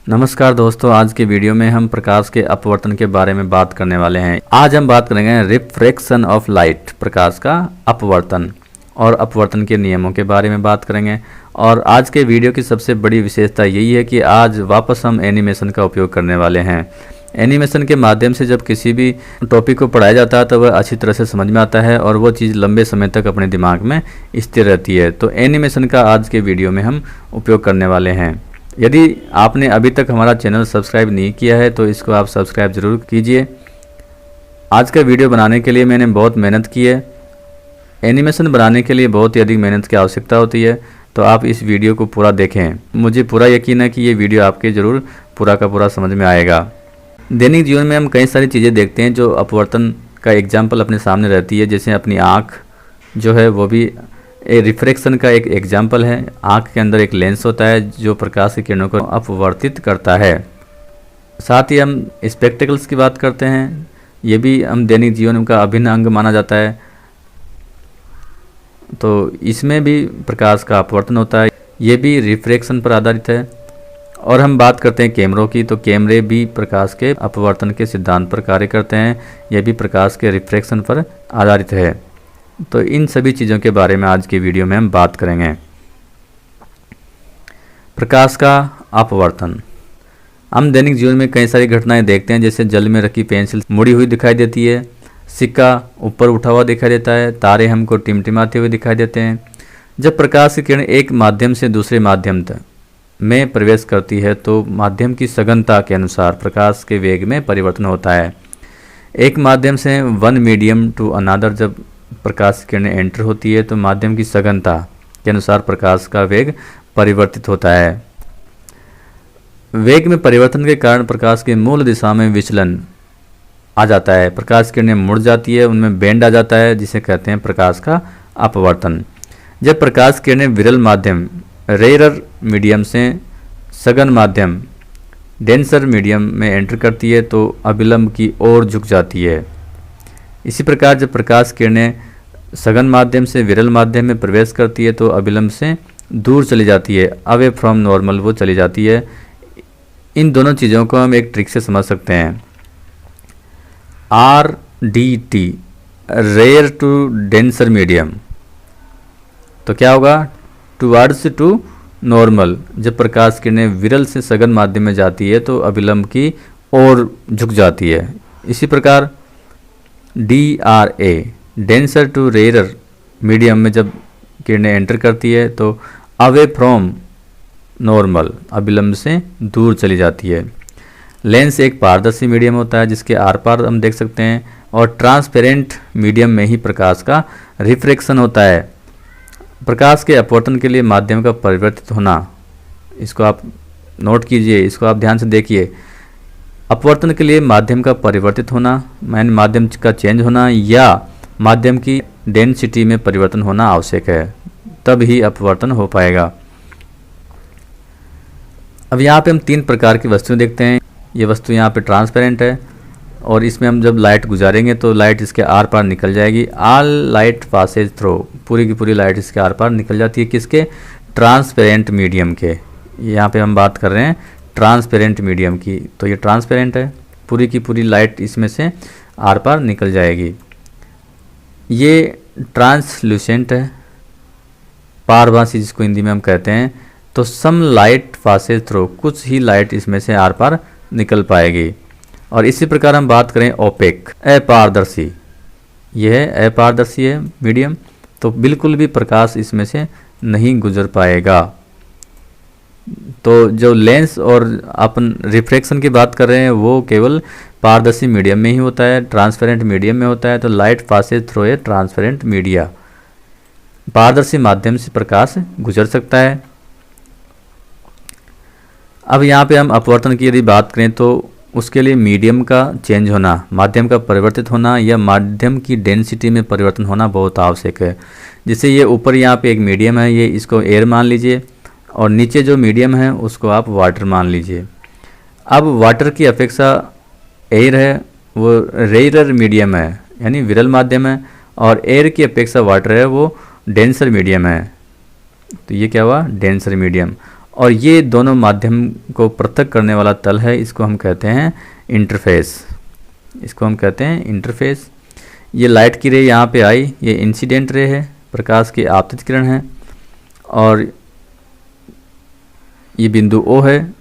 नमस्कार दोस्तों, आज के वीडियो में हम प्रकाश के अपवर्तन के बारे में बात करने वाले हैं। आज हम बात करेंगे रिफ्रैक्शन ऑफ लाइट, प्रकाश का अपवर्तन और अपवर्तन के नियमों के बारे में बात करेंगे। और आज के वीडियो की सबसे बड़ी विशेषता यही है कि आज वापस हम एनिमेशन का उपयोग करने वाले हैं। एनिमेशन के माध्यम से जब किसी भी टॉपिक को पढ़ाया जाता है तो वह अच्छी तरह से समझ में आता है और वो चीज़ लंबे समय तक अपने दिमाग में स्थिर रहती है। तो एनिमेशन का आज के वीडियो में हम उपयोग करने वाले हैं। यदि आपने अभी तक हमारा चैनल सब्सक्राइब नहीं किया है तो इसको आप सब्सक्राइब ज़रूर कीजिए। आज का वीडियो बनाने के लिए मैंने बहुत मेहनत की है। एनिमेशन बनाने के लिए बहुत ही अधिक मेहनत की आवश्यकता होती है, तो आप इस वीडियो को पूरा देखें। मुझे पूरा यकीन है कि ये वीडियो आपके ज़रूर पूरा का पूरा समझ में आएगा। दैनिक जीवन में हम कई सारी चीज़ें देखते हैं जो अपवर्तन का एग्जाम्पल अपने सामने रहती है। जैसे अपनी आँख जो है वो भी रिफ्रैक्शन का एक एग्जाम्पल है। आँख के अंदर एक लेंस होता है जो प्रकाश की किरणों को अपवर्तित करता है। साथ ही हम स्पेक्टिकल्स की बात करते हैं, ये भी हम दैनिक जीवन का अभिन्न अंग माना जाता है। तो इसमें भी प्रकाश का अपवर्तन होता है, ये भी रिफ्रैक्शन पर आधारित है। और हम बात करते हैं कैमरों की, तो कैमरे भी प्रकाश के अपवर्तन के सिद्धांत पर कार्य करते हैं, यह भी प्रकाश के रिफ्रैक्शन पर आधारित है। तो इन सभी चीज़ों के बारे में आज की वीडियो में हम बात करेंगे। प्रकाश का अपवर्तन। हम दैनिक जीवन में कई सारी घटनाएं देखते हैं, जैसे जल में रखी पेंसिल मुड़ी हुई दिखाई देती है, सिक्का ऊपर उठा हुआ दिखाई देता है, तारे हमको टिमटिमाते हुए दिखाई देते हैं। जब प्रकाश की किरण एक माध्यम से दूसरे माध्यम तक में प्रवेश करती है तो माध्यम की सघनता के अनुसार प्रकाश के वेग में परिवर्तन होता है। एक माध्यम से वन मीडियम टू अनादर जब प्रकाश की किरणें एंटर होती है तो माध्यम की सघनता के अनुसार प्रकाश का वेग परिवर्तित होता है। वेग में परिवर्तन के कारण प्रकाश की मूल दिशा में विचलन आ जाता है, प्रकाश की किरणें मुड़ जाती है, उनमें बेंड आ जाता है, जिसे कहते हैं प्रकाश का अपवर्तन। जब प्रकाश की किरणें विरल माध्यम रेयरर मीडियम से सघन माध्यम डेंसर मीडियम में एंटर करती है तो अभिलंब की ओर झुक जाती है। इसी प्रकार जब प्रकाश किरणें सघन माध्यम से विरल माध्यम में प्रवेश करती है तो अभिलंब से दूर चली जाती है, अवे फ्रॉम नॉर्मल वो चली जाती है। इन दोनों चीज़ों को हम एक ट्रिक से समझ सकते हैं। RDT rare to denser medium, तो क्या होगा? Towards to normal. जब प्रकाश किरणें विरल से सघन माध्यम में जाती है तो अभिलंब की ओर झुक जाती है। इसी प्रकार DRA denser to rarer medium में जब किरणें एंटर करती है तो अवे फ्रॉम नॉर्मल अभिलंब से दूर चली जाती है। लेंस एक पारदर्शी मीडियम होता है जिसके आर पार हम देख सकते हैं, और ट्रांसपेरेंट मीडियम में ही प्रकाश का रिफ्रैक्शन होता है। प्रकाश के अपवर्तन के लिए माध्यम का परिवर्तित होना, इसको आप नोट कीजिए, इसको आप ध्यान से देखिए। अपवर्तन के लिए माध्यम का परिवर्तित होना यानी माध्यम का चेंज होना या माध्यम की डेंसिटी में परिवर्तन होना आवश्यक है, तब ही अपवर्तन हो पाएगा। अब यहाँ पे हम तीन प्रकार की वस्तुएं देखते हैं। ये वस्तु यहाँ पे ट्रांसपेरेंट है और इसमें हम जब लाइट गुजारेंगे तो लाइट इसके आर पार निकल जाएगी। ऑल लाइट पासेज थ्रू, पूरी की पूरी लाइट इसके आर पार निकल जाती है। किसके? ट्रांसपेरेंट मीडियम के। यहाँ पे हम बात कर रहे हैं ट्रांसपेरेंट मीडियम की, तो ये ट्रांसपेरेंट है, पूरी की पूरी लाइट इसमें से आर पार निकल जाएगी। ये ट्रांसल्यूसेंट है, पारभासी जिसको हिंदी में हम कहते हैं। तो सम लाइट पासेज थ्रू, कुछ ही लाइट इसमें से आर पार निकल पाएगी। और इसी प्रकार हम बात करें ओपेक, अपारदर्शी, यह है अपारदर्शी है मीडियम, तो बिल्कुल भी प्रकाश इसमें से नहीं गुजर पाएगा। तो जो लेंस और अपन रिफ्रैक्शन की बात कर रहे हैं वो केवल पारदर्शी मीडियम में ही होता है, ट्रांसपेरेंट मीडियम में होता है। तो light Passage through a transparent media, पारदर्शी माध्यम से प्रकाश गुजर सकता है। अब यहाँ पे हम अपवर्तन की यदि बात करें तो उसके लिए मीडियम का चेंज होना, माध्यम का परिवर्तित होना या माध्यम की डेंसिटी में परिवर्तन होना बहुत आवश्यक है। जैसे ये ऊपर यहाँ पे एक मीडियम है, ये इसको एयर मान लीजिए, और नीचे जो मीडियम है उसको आप वाटर मान लीजिए। अब वाटर की अपेक्षा एयर है वो रेयरर मीडियम है यानी विरल माध्यम है, और एयर की अपेक्षा वाटर है वो डेंसर मीडियम है। तो ये क्या हुआ? Denser medium. और ये दोनों माध्यम को पृथक करने वाला तल है, इसको हम कहते हैं इंटरफेस। इसको हम कहते हैं इंटरफेस। ये लाइट की रे यहाँ पे आई, ये इंसिडेंट रे है, प्रकाश की आपतित किरण है, और ये बिंदु O है,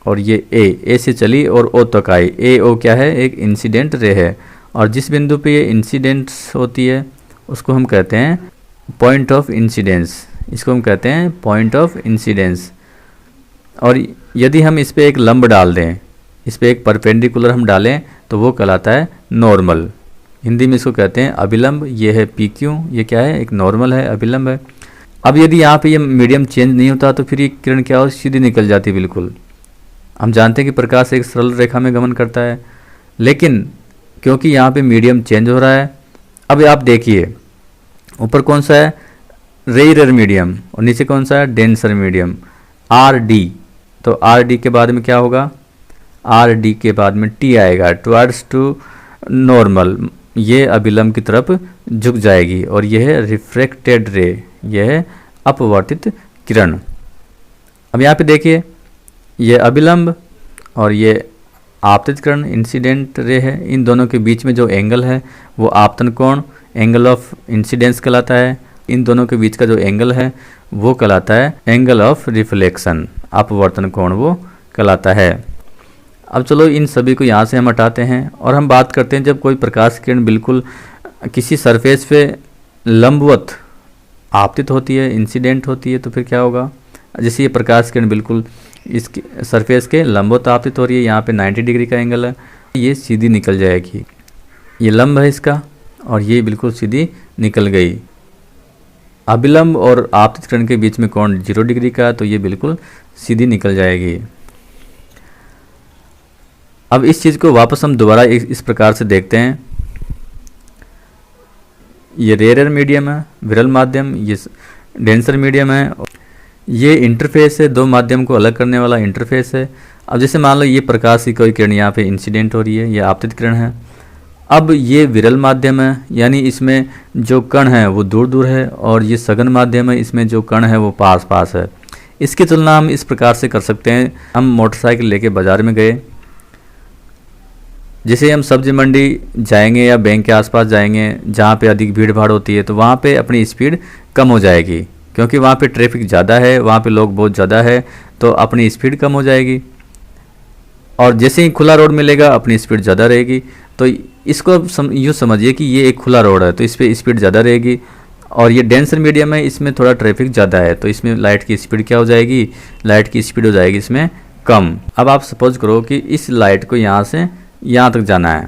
और ये A से चली और O तक आई। A O क्या है? एक इंसिडेंट रे है, और जिस बिंदु पे ये इंसिडेंट्स होती है उसको हम कहते हैं पॉइंट ऑफ इंसिडेंस। इसको हम कहते हैं पॉइंट ऑफ इंसिडेंस। और यदि हम इस पे एक लंब डाल दें, इस पे एक परपेंडिकुलर हम डालें, तो वो कहलाता है नॉर्मल। हिंदी में इसको कहते हैं अभिलंब। ये है PQ, ये क्या है? एक नॉर्मल है, अभिलंब है। अब यदि यहाँ पे ये मीडियम चेंज नहीं होता तो फिर ये किरण क्या हो? सीधी निकल जाती बिल्कुल। हम जानते हैं कि प्रकाश एक सरल रेखा में गमन करता है, लेकिन क्योंकि यहाँ पे मीडियम चेंज हो रहा है, अब आप देखिए ऊपर कौन सा है? रेयरर मीडियम, और नीचे कौन सा है? Denser medium, RD। तो RD के बाद में क्या होगा? RD के बाद में T आएगा, टुवर्ड्स टू नॉर्मल। ये अभिलंब की तरफ झुक जाएगी, और यह है रिफ्रैक्टेड रे, यह है अपवर्तित किरण। अब यहाँ पे देखिए, ये अभिलंब और ये आपतित किरण इंसिडेंट रे है। इन दोनों के बीच में जो एंगल है वो आपतन कोण, एंगल ऑफ इंसिडेंस कहलाता है। इन दोनों के बीच का जो एंगल है वो कहलाता है एंगल ऑफ रिफ्लेक्शन, अपवर्तन कोण वो कहलाता है। अब चलो इन सभी को यहाँ से हम हटाते हैं, और हम बात करते हैं जब कोई प्रकाश किरण बिल्कुल किसी सरफेस पे लंबवत आपतित होती है, इंसिडेंट होती है, तो फिर क्या होगा? जैसे ये प्रकाश किरण बिल्कुल इसके सरफेस के लंबवत आपतित हो रही है, यहाँ पे 90 डिग्री का एंगल है, ये सीधी निकल जाएगी। ये लंब है इसका, और ये बिल्कुल सीधी निकल गई। अभिलंब और आपतित किरण के बीच में कोण 0 डिग्री का, तो ये बिल्कुल सीधी निकल जाएगी। अब इस चीज़ को वापस हम दोबारा इस प्रकार से देखते हैं। ये रेयर मीडियम है, विरल माध्यम, ये डेंसर मीडियम है, ये इंटरफेस है, दो माध्यम को अलग करने वाला इंटरफेस है। अब जैसे मान लो ये प्रकाश की कोई किरण यहाँ पे इंसिडेंट हो रही है, ये आपतित किरण है। अब ये विरल माध्यम है, यानी इसमें जो कण है वो दूर दूर है, और ये सघन माध्यम है, इसमें जो कण है वो पास पास है। इसकी तुलना हम इस प्रकार से कर सकते हैं। हम मोटरसाइकिल लेके बाज़ार में गए, जैसे हम सब्जी मंडी जाएंगे या बैंक के आसपास जाएंगे जहाँ पे अधिक भीड़ भाड़ होती है, तो वहाँ पे अपनी स्पीड कम हो जाएगी, क्योंकि वहाँ पे ट्रैफिक ज़्यादा है, वहाँ पे लोग बहुत ज़्यादा है, तो अपनी स्पीड कम हो जाएगी। और जैसे ही खुला रोड मिलेगा अपनी स्पीड ज़्यादा रहेगी। तो इसको यूँ समझिए कि ये एक खुला रोड है, तो इस पर स्पीड ज़्यादा रहेगी, और ये डेंसर मीडियम है, इसमें थोड़ा ट्रैफिक ज़्यादा है, तो इसमें लाइट की स्पीड क्या हो जाएगी? लाइट की स्पीड हो जाएगी इसमें कम। अब आप सपोज करो कि इस लाइट को यहाँ से यहाँ तक जाना है,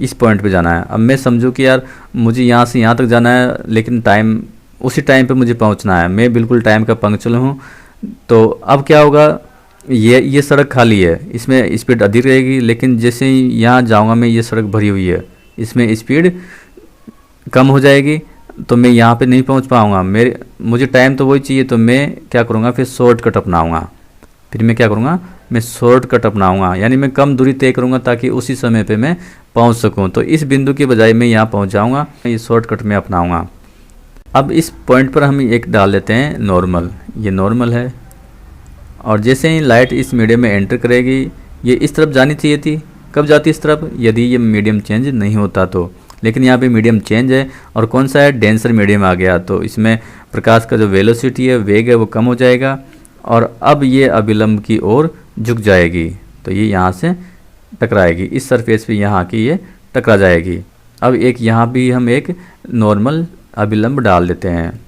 इस पॉइंट पे जाना है। अब मैं समझूं कि यार मुझे यहाँ से यहाँ तक जाना है, लेकिन टाइम उसी टाइम पे मुझे पहुँचना है, मैं बिल्कुल टाइम का पंक्चुअल हूँ। तो अब क्या होगा? ये सड़क खाली है, इसमें स्पीड अधिक रहेगी, लेकिन जैसे ही यहाँ जाऊँगा मैं, ये सड़क भरी हुई है, इसमें स्पीड कम हो जाएगी, तो मैं यहाँ पे नहीं पहुँच पाऊँगा। मुझे टाइम तो वही चाहिए, तो मैं क्या करूँगा? फिर शॉर्टकट अपनाऊँगा। फिर मैं क्या करूँगा? मैं शॉर्टकट अपनाऊँगा, यानी मैं कम दूरी तय करूँगा ताकि उसी समय पे मैं पहुँच सकूँ। तो इस बिंदु के बजाय मैं यहाँ पहुँच जाऊँगा, ये शॉर्टकट में अपनाऊँगा। अब इस पॉइंट पर हम एक डाल लेते हैं नॉर्मल। ये नॉर्मल है, और जैसे ही लाइट इस मीडियम में एंटर करेगी, ये इस तरफ जानी चाहिए थी। कब जाती इस तरफ? यदि ये मीडियम चेंज नहीं होता तो। लेकिन यहाँ पे मीडियम चेंज है, और कौन सा है? डेंसर मीडियम आ गया, तो इसमें प्रकाश का जो वेलोसिटी है, वेग है, वो कम हो जाएगा, और अब ये अभिलंब की ओर झुक जाएगी, तो ये यहाँ से टकराएगी, इस सरफेस पे यहाँ की ये टकरा जाएगी। अब एक यहाँ भी हम एक नॉर्मल अभिलंब डाल देते हैं।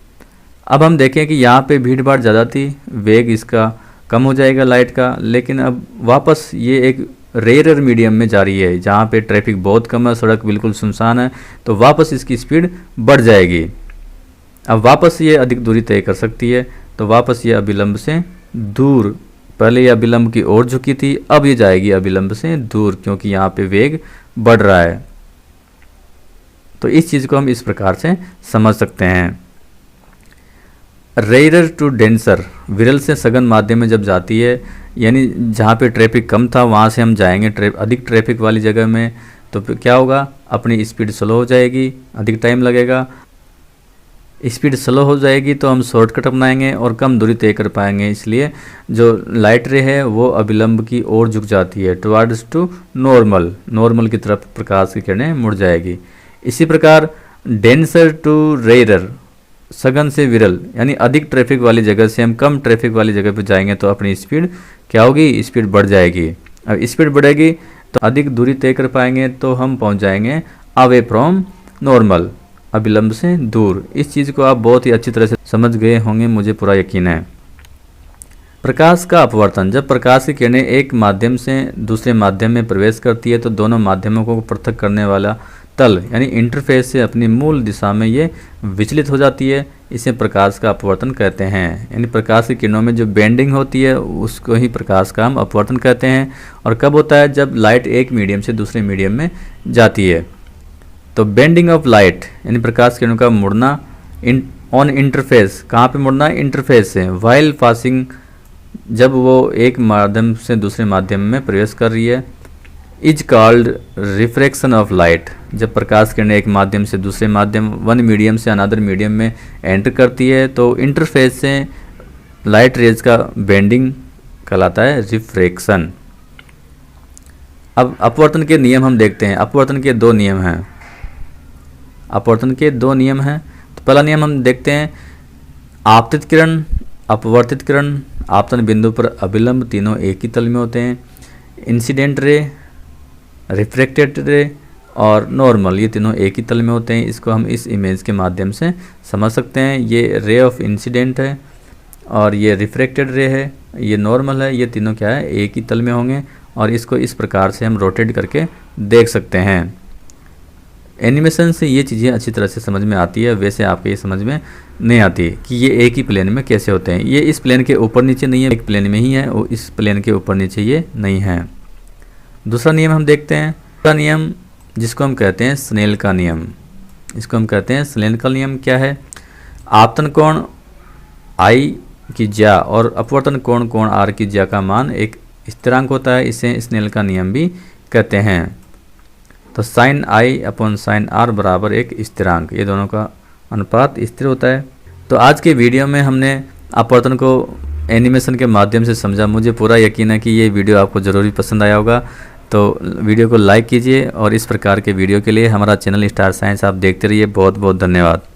अब हम देखें कि यहाँ पे भीड़ भाड़ ज़्यादा थी, वेग इसका कम हो जाएगा लाइट का, लेकिन अब वापस ये एक रेयरर मीडियम में जा रही है, जहाँ पे ट्रैफिक बहुत कम है, सड़क बिल्कुल सुनसान है, तो वापस इसकी स्पीड बढ़ जाएगी। अब वापस ये अधिक दूरी तय कर सकती है, तो वापस ये अभिलंब से दूर, पहले ये अभिलंब की ओर झुकी थी, अब ये जाएगी अभिलंब से दूर, क्योंकि यहाँ पे वेग बढ़ रहा है। तो इस चीज़ को हम इस प्रकार से समझ सकते हैं। रेयरर टू डेंसर, विरल से सघन माध्यम में जब जाती है, यानी जहाँ पे ट्रैफिक कम था वहाँ से हम जाएंगे अधिक ट्रैफिक वाली जगह में, तो फिर क्या होगा? अपनी स्पीड स्लो हो जाएगी, अधिक टाइम लगेगा, स्पीड स्लो हो जाएगी तो हम शॉर्टकट अपनाएंगे और कम दूरी तय कर पाएंगे, इसलिए जो लाइट रे है वो अभिलंब की ओर झुक जाती है, टुवर्ड्स टू नॉर्मल की तरफ प्रकाश की किरणें मुड़ जाएगी। इसी प्रकार डेंसर टू रेयरर, सघन से विरल, यानी अधिक ट्रैफिक वाली जगह से हम कम ट्रैफिक वाली जगह पर जाएंगे तो अपनी स्पीड क्या होगी, स्पीड बढ़ जाएगी। अब स्पीड बढ़ेगी तो अधिक दूरी तय कर पाएंगे तो हम पहुंच जाएंगे अवे फ्रॉम नॉर्मल, अभिलंब से दूर। इस चीज़ को आप बहुत ही अच्छी तरह से समझ गए होंगे, मुझे पूरा यकीन है। प्रकाश का अपवर्तन, जब प्रकाश की किरणें एक माध्यम से दूसरे माध्यम में प्रवेश करती है तो दोनों माध्यमों को पृथक करने वाला तल यानी इंटरफेस से अपनी मूल दिशा में ये विचलित हो जाती है, इसे प्रकाश का अपवर्तन कहते हैं। यानी प्रकाश की किरणों में जो बेंडिंग होती है उसको ही प्रकाश का हम अपवर्तन कहते हैं। और कब होता है, जब लाइट एक मीडियम से दूसरे मीडियम में जाती है। तो बेंडिंग ऑफ लाइट यानी प्रकाश किरणों का मुड़ना ऑन इंटरफेस, कहाँ पे मुड़ना, इंटरफेस से, वाइल पासिंग, जब वो एक माध्यम से दूसरे माध्यम में प्रवेश कर रही है, is called refraction of light. जब प्रकाश किरणें एक माध्यम से दूसरे माध्यम, वन मीडियम से अनदर मीडियम में एंटर करती है तो इंटरफेस से लाइट रेज का बेंडिंग कहलाता है रिफ्रैक्शन। अब अपवर्तन के नियम हम देखते हैं। अपवर्तन के दो नियम हैं। तो पहला नियम हम देखते हैं, आपतित किरण, अपवर्तित किरण, आपतन बिंदु पर अभिलंब तीनों एक ही तल में होते हैं। इंसिडेंट रे, रिफ्रैक्टेड रे और नॉर्मल, ये तीनों एक ही तल में होते हैं। इसको हम इस इमेज के माध्यम से समझ सकते हैं। ये रे ऑफ इंसिडेंट है और ये रिफ्रैक्टेड रे है, ये नॉर्मल है, ये तीनों क्या है, एक ही तल में होंगे। और इसको इस प्रकार से हम रोटेट करके देख सकते हैं। एनिमेशन से ये चीज़ें अच्छी तरह से समझ में आती है, वैसे आपके ये समझ में नहीं आती कि ये एक ही प्लेन में कैसे होते हैं। ये इस प्लेन के ऊपर नीचे नहीं है, एक प्लेन में ही है, और इस प्लेन के ऊपर नीचे ये नहीं है। दूसरा नियम हम देखते हैं। दूसरा नियम जिसको हम कहते हैं स्नेल का नियम, इसको हम कहते हैं स्नेल का नियम। क्या है, आपतन कोण आई की ज्या और अपवर्तन कोण आर की ज्या का मान एक स्थिरांक होता है, इसे स्नेल का नियम भी कहते हैं। तो sine I upon sine R बराबर एक स्थिरांक, ये दोनों का अनुपात स्थिर होता है। तो आज के वीडियो में हमने अपवर्तन को एनिमेशन के माध्यम से समझा। मुझे पूरा यकीन है कि ये वीडियो आपको ज़रूर पसंद आया होगा। तो वीडियो को लाइक कीजिए और इस प्रकार के वीडियो के लिए हमारा चैनल स्टार साइंस आप देखते रहिए। बहुत बहुत धन्यवाद।